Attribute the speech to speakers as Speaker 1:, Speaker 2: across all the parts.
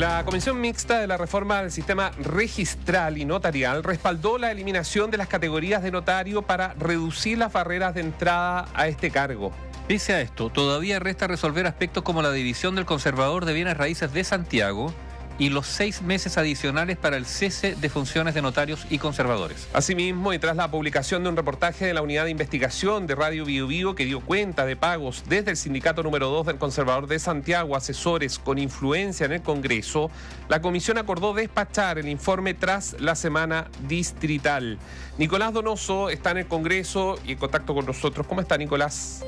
Speaker 1: La Comisión Mixta de la Reforma del Sistema Registral y Notarial respaldó la eliminación de las categorías de notario para reducir las barreras de entrada a este cargo.
Speaker 2: Pese a esto, todavía resta resolver aspectos como la división del conservador de bienes raíces de Santiago y los 6 meses adicionales para el cese de funciones de notarios y conservadores.
Speaker 1: Asimismo, y tras la publicación de un reportaje de la Unidad de Investigación de Radio Bio Vivo que dio cuenta de pagos desde el sindicato número 2 del conservador de Santiago a asesores con influencia en el Congreso, la comisión acordó despachar el informe tras la semana distrital. Nicolás Donoso está en el Congreso y en contacto con nosotros. ¿Cómo está, Nicolás?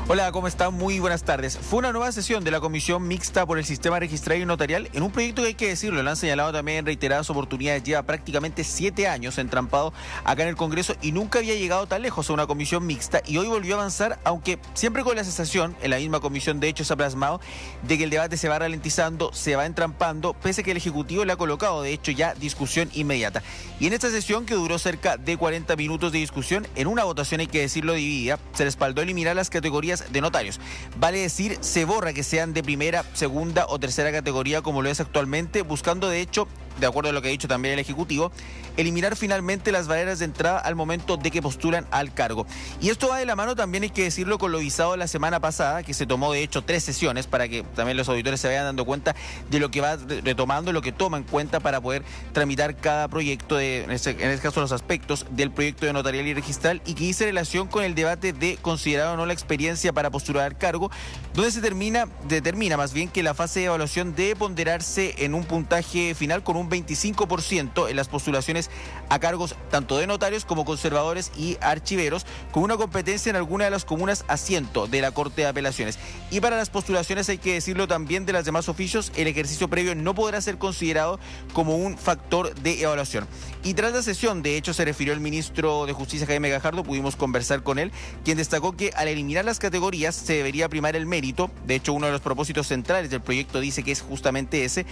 Speaker 3: Hola, ¿cómo están? Muy buenas tardes. Fue una nueva sesión de la Comisión Mixta por el Sistema Registral y Notarial en un proyecto que hay que decirlo, lo han señalado también en reiteradas oportunidades, lleva prácticamente 7 años entrampado acá en el Congreso y nunca había llegado tan lejos a una comisión mixta y hoy volvió a avanzar, aunque siempre con la sensación, en la misma comisión de hecho se ha plasmado, de que el debate se va ralentizando, se va entrampando, pese a que el Ejecutivo le ha colocado de hecho ya discusión inmediata. Y en esta sesión, que duró cerca de 40 minutos de discusión, en una votación hay que decirlo dividida, se respaldó eliminar las categorías de notarios. Vale decir, se borra que sean de primera, segunda o tercera categoría como lo es actualmente, buscando de hecho, de acuerdo a lo que ha dicho también el Ejecutivo, eliminar finalmente las barreras de entrada al momento de que postulan al cargo. Y esto va de la mano, también hay que decirlo, con lo visado la semana pasada, que se tomó de hecho 3 sesiones para que también los auditores se vayan dando cuenta de lo que va retomando, lo que toma en cuenta para poder tramitar cada proyecto, en este caso los aspectos del proyecto de notarial y registral, y que hice relación con el debate de considerar o no la experiencia para postular al cargo, donde se determina más bien que la fase de evaluación debe ponderarse en un puntaje final con un 25% en las postulaciones a cargos tanto de notarios como conservadores y archiveros, con una competencia en alguna de las comunas asiento de la Corte de Apelaciones. Y para las postulaciones, hay que decirlo también, de las demás oficios, el ejercicio previo no podrá ser considerado como un factor de evaluación. Y tras la sesión, de hecho, se refirió el ministro de Justicia, Jaime Gajardo, pudimos conversar con él, quien destacó que al eliminar las categorías se debería primar el mérito. De hecho, uno de los propósitos centrales del proyecto dice que es justamente ese,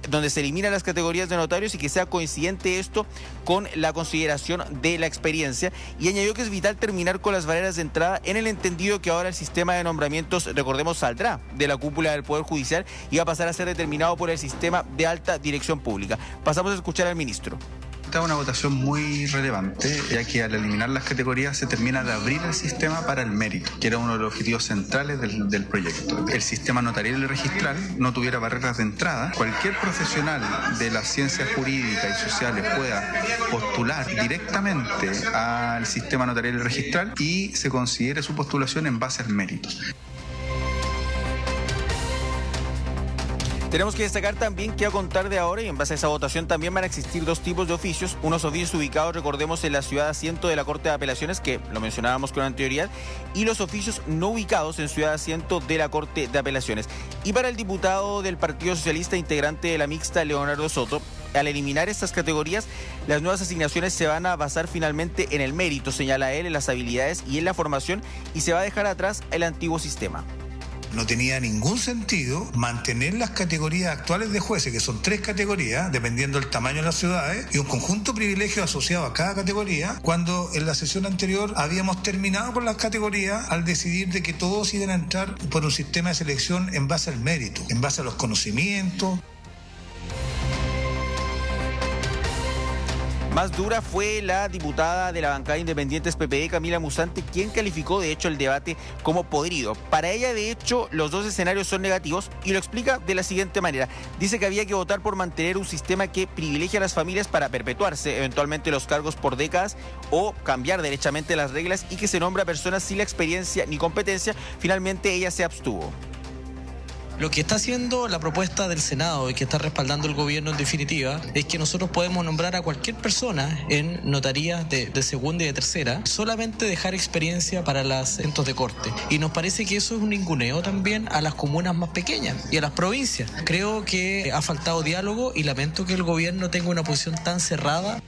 Speaker 3: donde se eliminan las categorías de notarios y que sea coincidente esto con la consideración de la experiencia, y añadió que es vital terminar con las barreras de entrada, en el entendido que ahora el sistema de nombramientos, recordemos, saldrá de la cúpula del Poder Judicial y va a pasar a ser determinado por el sistema de alta dirección pública. Pasamos a escuchar al ministro.
Speaker 4: Esta es una votación muy relevante, ya que al eliminar las categorías se termina de abrir el sistema para el mérito, que era uno de los objetivos centrales del proyecto. El sistema notarial y registral no tuviera barreras de entrada. Cualquier profesional de las ciencias jurídicas y sociales pueda postular directamente al sistema notarial y registral y se considere su postulación en base al mérito.
Speaker 3: Tenemos que destacar también que a contar de ahora y en base a esa votación también van a existir 2 tipos de oficios, unos oficios ubicados, recordemos, en la ciudad asiento de la Corte de Apelaciones, que lo mencionábamos con anterioridad, y los oficios no ubicados en ciudad asiento de la Corte de Apelaciones. Y para el diputado del Partido Socialista, integrante de la mixta, Leonardo Soto, al eliminar estas categorías, las nuevas asignaciones se van a basar finalmente en el mérito, señala él, en las habilidades y en la formación, y se va a dejar atrás el antiguo sistema.
Speaker 5: No tenía ningún sentido mantener las categorías actuales de jueces, que son 3 categorías, dependiendo del tamaño de las ciudades, y un conjunto de privilegios asociados a cada categoría, cuando en la sesión anterior habíamos terminado con las categorías al decidir de que todos iban a entrar por un sistema de selección en base al mérito, en base a los conocimientos.
Speaker 3: Más dura fue la diputada de la bancada Independientes PPD, Camila Musante, quien calificó de hecho el debate como podrido. Para ella, de hecho, los 2 escenarios son negativos y lo explica de la siguiente manera. Dice que había que votar por mantener un sistema que privilegia a las familias para perpetuarse eventualmente los cargos por décadas, o cambiar derechamente las reglas y que se nombra a personas sin la experiencia ni competencia. Finalmente ella se abstuvo.
Speaker 6: Lo que está haciendo la propuesta del Senado y que está respaldando el gobierno en definitiva es que nosotros podemos nombrar a cualquier persona en notarías de segunda y de tercera, solamente dejar experiencia para los centros de corte. Y nos parece que eso es un ninguneo también a las comunas más pequeñas y a las provincias. Creo que ha faltado diálogo y lamento que el gobierno tenga una posición tan cerrada.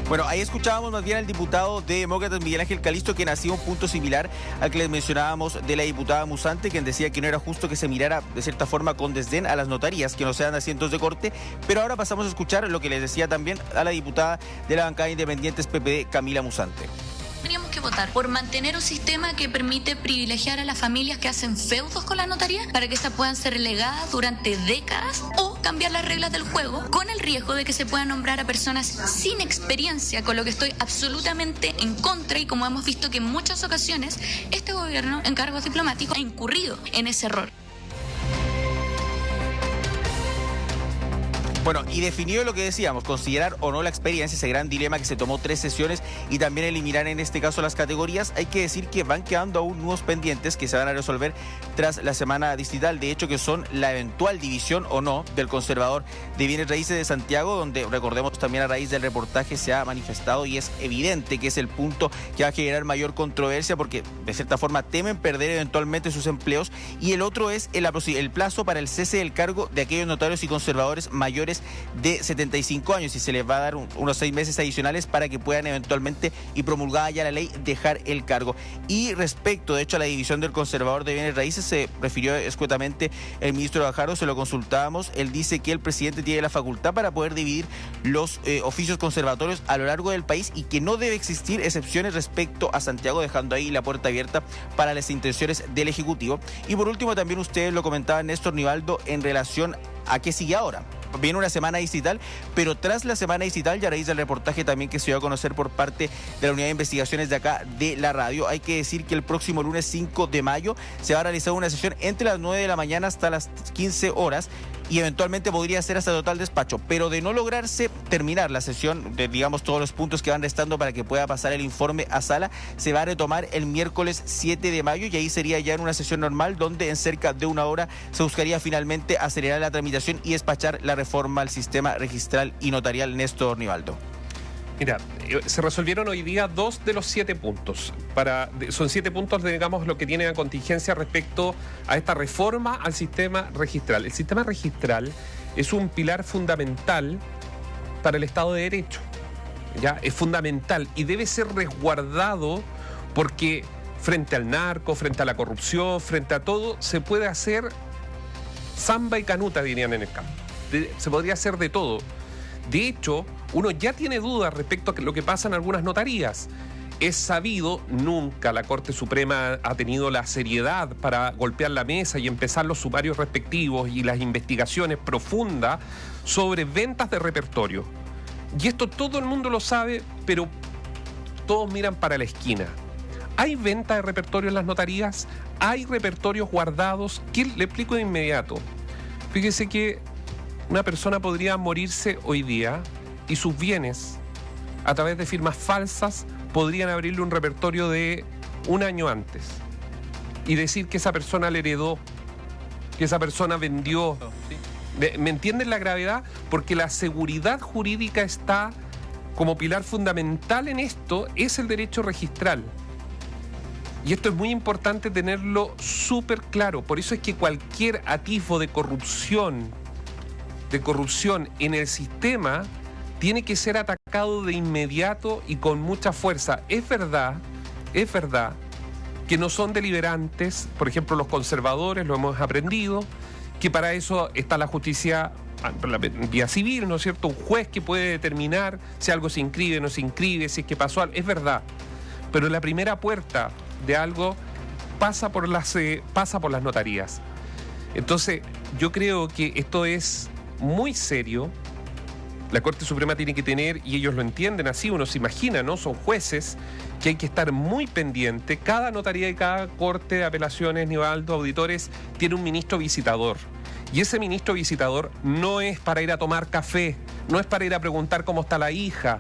Speaker 3: Bueno, ahí escuchábamos más bien al diputado de Demócratas, Miguel Ángel Calisto, quien hacía un punto similar al que les mencionábamos de la diputada Musante, quien decía que no era justo que se mirara de cierta forma con desdén a las notarías que no sean asientos de corte. Pero ahora pasamos a escuchar lo que les decía también a la diputada de la bancada Independientes PPD, Camila Musante.
Speaker 7: Teníamos tenemos que votar por mantener un sistema que permite privilegiar a las familias que hacen feudos con la notaría para que estas puedan ser legadas durante décadas, o cambiar las reglas del juego con el riesgo de que se puedan nombrar a personas sin experiencia, con lo que estoy absolutamente en contra, y como hemos visto que en muchas ocasiones este gobierno en cargos diplomáticos ha incurrido en ese error.
Speaker 3: Bueno, y definido lo que decíamos, considerar o no la experiencia, ese gran dilema que se tomó 3 sesiones, y también eliminar en este caso las categorías. Hay que decir que van quedando aún nuevos pendientes que se van a resolver tras la semana distrital, de hecho, que son la eventual división o no del conservador de bienes raíces de Santiago, donde recordemos también a raíz del reportaje se ha manifestado, y es evidente que es el punto que va a generar mayor controversia, porque de cierta forma temen perder eventualmente sus empleos. Y el otro es el plazo para el cese del cargo de aquellos notarios y conservadores mayores de 75 años, y se les va a dar unos 6 meses adicionales para que puedan eventualmente, y promulgada ya la ley, dejar el cargo. Y respecto, de hecho, a la división del conservador de bienes raíces, se refirió escuetamente el ministro Bajardo, se lo consultábamos. Él dice que el presidente tiene la facultad para poder dividir los oficios conservatorios a lo largo del país, y que no debe existir excepciones respecto a Santiago, dejando ahí la puerta abierta para las intenciones del Ejecutivo. Y por último, también ustedes lo comentaban, Néstor, Nivaldo, en relación a qué sigue ahora. Viene una semana distrital, pero tras la semana distrital, y a raíz del reportaje también que se dio a conocer por parte de la Unidad de Investigaciones de acá de la radio, hay que decir que el próximo lunes 5 de mayo se va a realizar una sesión entre las 9 de la mañana hasta las 15 horas, y eventualmente podría ser hasta total despacho. Pero de no lograrse terminar la sesión, de, digamos, todos los puntos que van restando para que pueda pasar el informe a sala, se va a retomar el miércoles 7 de mayo, y ahí sería ya en una sesión normal, donde en cerca de una hora se buscaría finalmente acelerar la tramitación y despachar la reforma al sistema registral y notarial. Néstor Nivaldo.
Speaker 1: Mira, se resolvieron hoy día 2 de los 7 puntos. Son 7 puntos, digamos, lo que tiene la contingencia respecto a esta reforma al sistema registral. El sistema registral es un pilar fundamental para el Estado de Derecho. ¿Ya? Es fundamental y debe ser resguardado, porque frente al narco, frente a la corrupción, frente a todo, se puede hacer samba y canuta, dirían en el campo. Se podría hacer de todo. De hecho, uno ya tiene dudas respecto a lo que pasa en algunas notarías. Es sabido, nunca la Corte Suprema ha tenido la seriedad para golpear la mesa y empezar los sumarios respectivos y las investigaciones profundas sobre ventas de repertorio. Y esto todo el mundo lo sabe, pero todos miran para la esquina. ¿Hay venta de repertorio en las notarías? ¿Hay repertorios guardados? ¿Qué le explico de inmediato? Fíjese que una persona podría morirse hoy día y sus bienes, a través de firmas falsas, podrían abrirle un repertorio de un año antes y decir que esa persona le heredó, que esa persona vendió. ¿Me entienden la gravedad? Porque la seguridad jurídica está como pilar fundamental en esto, es el derecho registral. Y esto es muy importante tenerlo súper claro. Por eso es que cualquier atisbo de corrupción en el sistema tiene que ser atacado de inmediato y con mucha fuerza. Es verdad que no son deliberantes, por ejemplo, los conservadores, lo hemos aprendido, que para eso está la justicia vía civil, ¿no es cierto? Un juez que puede determinar si algo se inscribe, no se inscribe, si es que pasó algo. Es verdad, pero la primera puerta de algo pasa por las notarías. Entonces, yo creo que esto es muy serio. La Corte Suprema tiene que tener, y ellos lo entienden así, uno se imagina, ¿no? Son jueces que hay que estar muy pendiente. Cada notaría y cada corte de apelaciones, Nivaldo, auditores, tiene un ministro visitador. Y ese ministro visitador no es para ir a tomar café, no es para ir a preguntar cómo está la hija,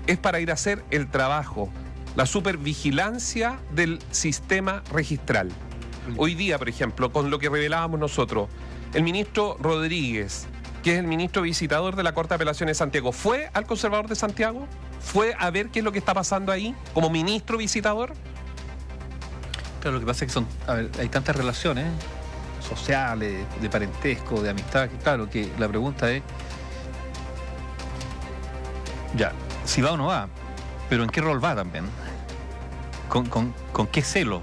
Speaker 1: es para ir a hacer el trabajo, la supervigilancia del sistema registral. Hoy día, por ejemplo, con lo que revelábamos nosotros, el ministro Rodríguez, que es el ministro visitador de la Corte de Apelaciones de Santiago, ¿fue al Conservador de Santiago? ¿Fue a ver qué es lo que está pasando ahí como ministro visitador?
Speaker 2: Claro, lo que pasa es que hay tantas relaciones sociales, de parentesco, de amistad, que claro, que la pregunta es, ya, si va o no va, pero ¿en qué rol va también? ¿Con qué celo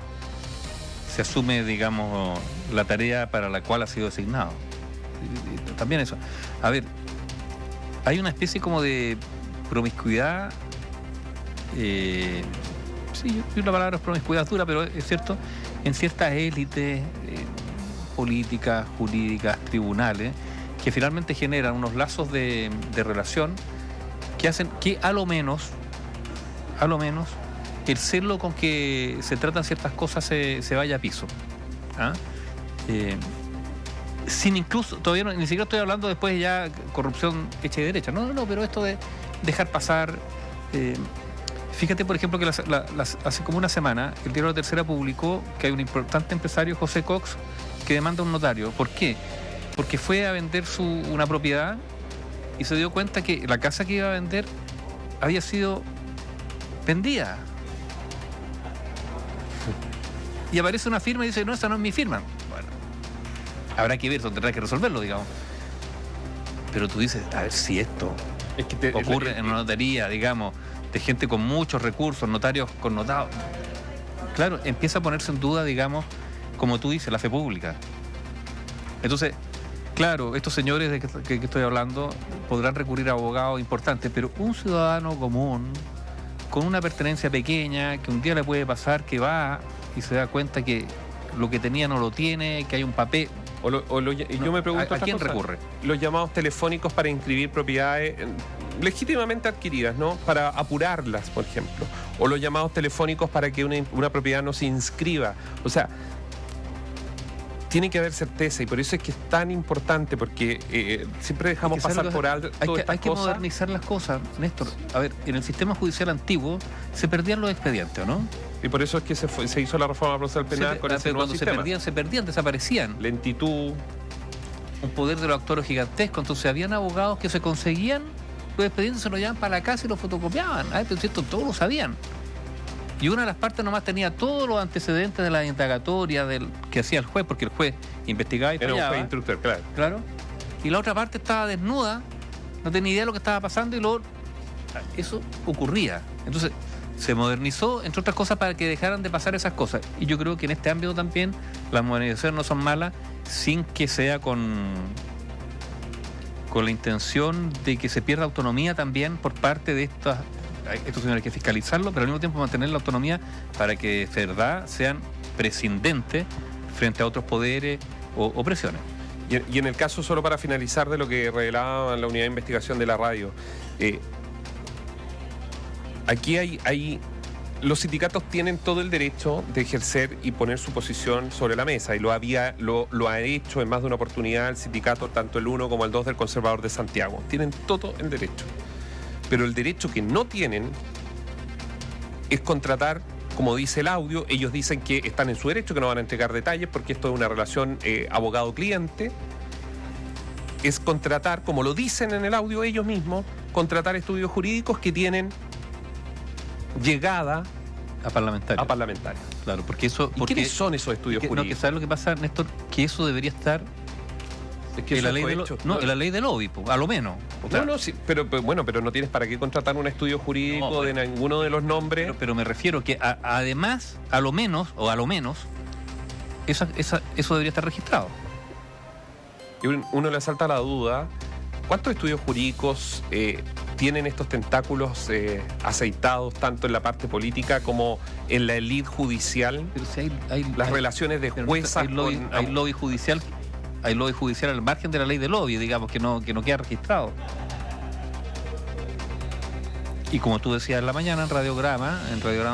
Speaker 2: se asume, digamos, la tarea para la cual ha sido designado? También eso. A ver, hay una especie como de promiscuidad sí, la palabra es promiscuidad dura, pero es cierto, en ciertas élites políticas, jurídicas, tribunales, que finalmente generan unos lazos de relación que hacen que a lo menos, el celo con que se tratan ciertas cosas se vaya a piso. ¿Ah? Sin incluso, todavía ni siquiera estoy hablando después ya corrupción hecha y derecha. No, pero esto de dejar pasar. Fíjate, por ejemplo, que hace como una semana el diario La Tercera publicó que hay un importante empresario, José Cox, que demanda a un notario. ¿Por qué? Porque fue a vender una propiedad y se dio cuenta que la casa que iba a vender había sido vendida. Y aparece una firma y dice, no, esa no es mi firma. Bueno, habrá que ver, eso tendrá que resolverlo, digamos. Pero tú dices, a ver si esto ocurre en una notaría, digamos, de gente con muchos recursos, notarios connotados. Claro, empieza a ponerse en duda, digamos, como tú dices, la fe pública. Entonces, claro, estos señores de que estoy hablando podrán recurrir a abogados importantes, pero un ciudadano común, con una pertenencia pequeña, que un día le puede pasar que va y se da cuenta que lo que tenía no lo tiene, que hay un papel.
Speaker 1: Yo me pregunto,
Speaker 2: ¿a quién recurre?
Speaker 1: Los llamados telefónicos para inscribir propiedades legítimamente adquiridas, ¿no? Para apurarlas, por ejemplo. O los llamados telefónicos para que una propiedad no se inscriba. O sea, tiene que haber certeza, y por eso es que es tan importante, porque siempre dejamos pasar por alto
Speaker 2: hay que modernizar las cosas, Néstor. A ver, en el sistema judicial antiguo se perdían los expedientes, ¿o no?
Speaker 1: Y por eso es que se hizo la reforma procesal penal con ese nuevo sistema.
Speaker 2: Cuando se perdían, desaparecían.
Speaker 1: Lentitud.
Speaker 2: Un poder de los actores gigantesco. Entonces habían abogados que se conseguían los expedientes, se los llevaban para la casa y los fotocopiaban. Pero cierto, todos lo sabían. Y una de las partes nomás tenía todos los antecedentes de la indagatoria que hacía el juez, porque el juez investigaba y fallaba.
Speaker 1: Era un juez instructor, claro.
Speaker 2: Claro. Y la otra parte estaba desnuda, no tenía idea de lo que estaba pasando, y luego eso ocurría. Entonces se modernizó, entre otras cosas, para que dejaran de pasar esas cosas. Y yo creo que en este ámbito también las modernizaciones no son malas, sin que sea con la intención de que se pierda autonomía también por parte de estos señores. Hay que fiscalizarlo, pero al mismo tiempo mantener la autonomía para que de verdad sean prescindentes frente a otros poderes o presiones.
Speaker 1: Y en el caso, solo para finalizar, de lo que revelaba la unidad de investigación de la radio, aquí los sindicatos tienen todo el derecho de ejercer y poner su posición sobre la mesa, y lo ha hecho en más de una oportunidad el sindicato, tanto el 1 como el 2 del Conservador de Santiago. Tienen todo el derecho. Pero el derecho que no tienen es contratar, como dice el audio. Ellos dicen que están en su derecho, que no van a entregar detalles porque esto es una relación abogado-cliente. Es contratar, como lo dicen en el audio ellos mismos, contratar estudios jurídicos que tienen llegada
Speaker 2: a parlamentarios.
Speaker 1: Claro, porque eso. ¿Y quiénes son esos estudios jurídicos?
Speaker 2: No, que ¿sabes lo que pasa, Néstor? Que eso debería estar en la ley en la ley del lobby, a lo menos.
Speaker 1: Sí, pero no tienes para qué contratar un estudio jurídico de ninguno de los nombres.
Speaker 2: Pero me refiero que además, a lo menos, eso debería estar registrado.
Speaker 1: Y uno le asalta la duda, ¿cuántos estudios jurídicos tienen estos tentáculos aceitados tanto en la parte política como en la élite judicial?
Speaker 2: Pero si
Speaker 1: las relaciones de juezas
Speaker 2: hay lobby judicial. Hay lobby judicial al margen de la ley de lobby, digamos, que no queda registrado. Y como tú decías en la mañana en Radiograma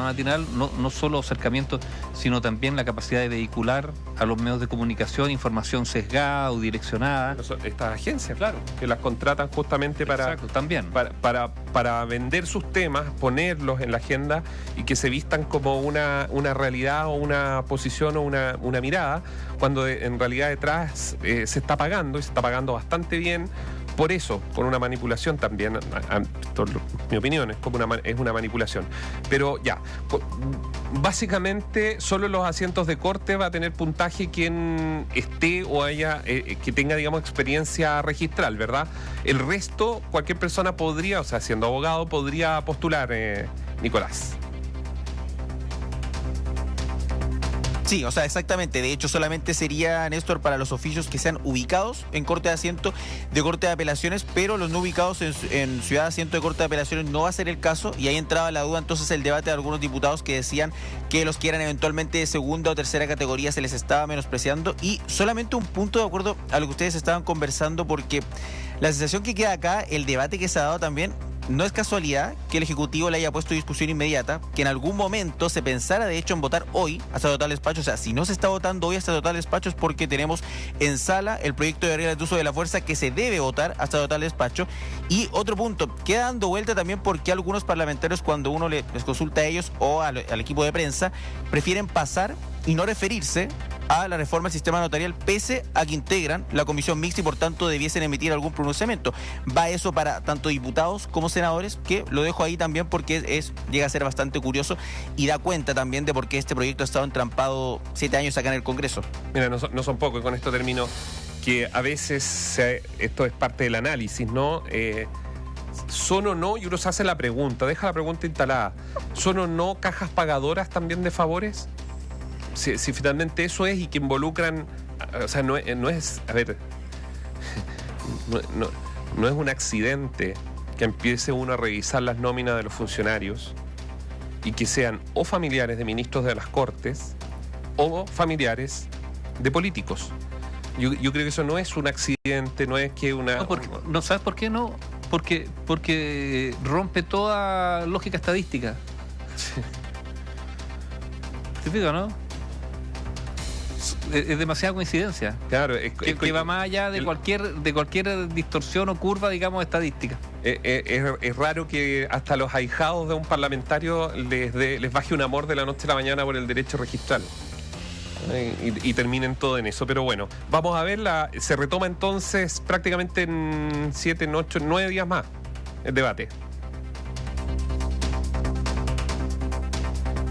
Speaker 2: Matinal, no solo acercamientos, sino también la capacidad de vehicular a los medios de comunicación información sesgada o direccionada.
Speaker 1: Estas agencias, claro, que las contratan justamente para vender sus temas, ponerlos en la agenda y que se vistan como una realidad o una posición o una mirada, cuando en realidad detrás se está pagando, y se está pagando bastante bien. Por eso, por una manipulación también, mi opinión, es una manipulación. Pero ya, básicamente solo en los asientos de corte va a tener puntaje quien esté o haya, que tenga, digamos, experiencia registral, ¿verdad? El resto, cualquier persona podría, o sea, siendo abogado, podría postular, Nicolás.
Speaker 3: Sí, o sea, exactamente. De hecho, solamente sería, Néstor, para los oficios que sean ubicados en corte de asiento de corte de apelaciones, pero los no ubicados en ciudad de asiento de corte de apelaciones no va a ser el caso, y ahí entraba la duda entonces el debate de algunos diputados que decían que los que eran eventualmente de segunda o tercera categoría se les estaba menospreciando. Y solamente un punto de acuerdo a lo que ustedes estaban conversando, porque la sensación que queda acá, el debate que se ha dado también, no es casualidad que el Ejecutivo le haya puesto discusión inmediata, que en algún momento se pensara de hecho en votar hoy hasta total despacho. O sea, si no se está votando hoy hasta total despacho es porque tenemos en sala el proyecto de reglas de uso de la fuerza que se debe votar hasta total despacho. Y otro punto, queda dando vuelta también porque algunos parlamentarios, cuando uno les consulta a ellos o al equipo de prensa, prefieren pasar y no referirse a la reforma del sistema notarial, pese a que integran la comisión mixta y por tanto debiesen emitir algún pronunciamiento. Va eso para tanto diputados como senadores, que lo dejo ahí también porque llega a ser bastante curioso y da cuenta también de por qué este proyecto ha estado entrampado 7 años acá en el Congreso.
Speaker 1: Mira, no son pocos, y con esto termino, que a veces esto es parte del análisis, ¿no? ¿Son o no? Y uno se hace la pregunta, deja la pregunta instalada. ¿Son o no cajas pagadoras también de favores? Si finalmente eso es, y que involucran, o sea, no es, a ver, no es un accidente que empiece uno a revisar las nóminas de los funcionarios y que sean o familiares de ministros de las Cortes o familiares de políticos. Yo creo que eso no es un accidente, no es que una...
Speaker 2: No, ¿sabes por qué no? Porque rompe toda lógica estadística. ¿Te fijas, no? Es demasiada coincidencia.
Speaker 1: Claro,
Speaker 2: que va más allá de cualquier distorsión o curva, digamos, estadística.
Speaker 1: Es raro que hasta los ahijados de un parlamentario les baje un amor de la noche a la mañana por el derecho registral. Y terminen todo en eso. Pero bueno, vamos a verla. Se retoma entonces prácticamente en 7, 8, 9 días más el debate.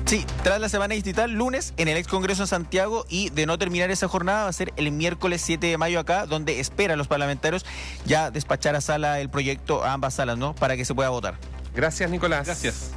Speaker 3: Sí, tras la semana distrital, lunes en el ex Congreso en Santiago, y de no terminar esa jornada va a ser el miércoles 7 de mayo acá, donde esperan los parlamentarios ya despachar a sala el proyecto, a ambas salas, ¿no?, para que se pueda votar.
Speaker 1: Gracias, Nicolás.
Speaker 2: Gracias.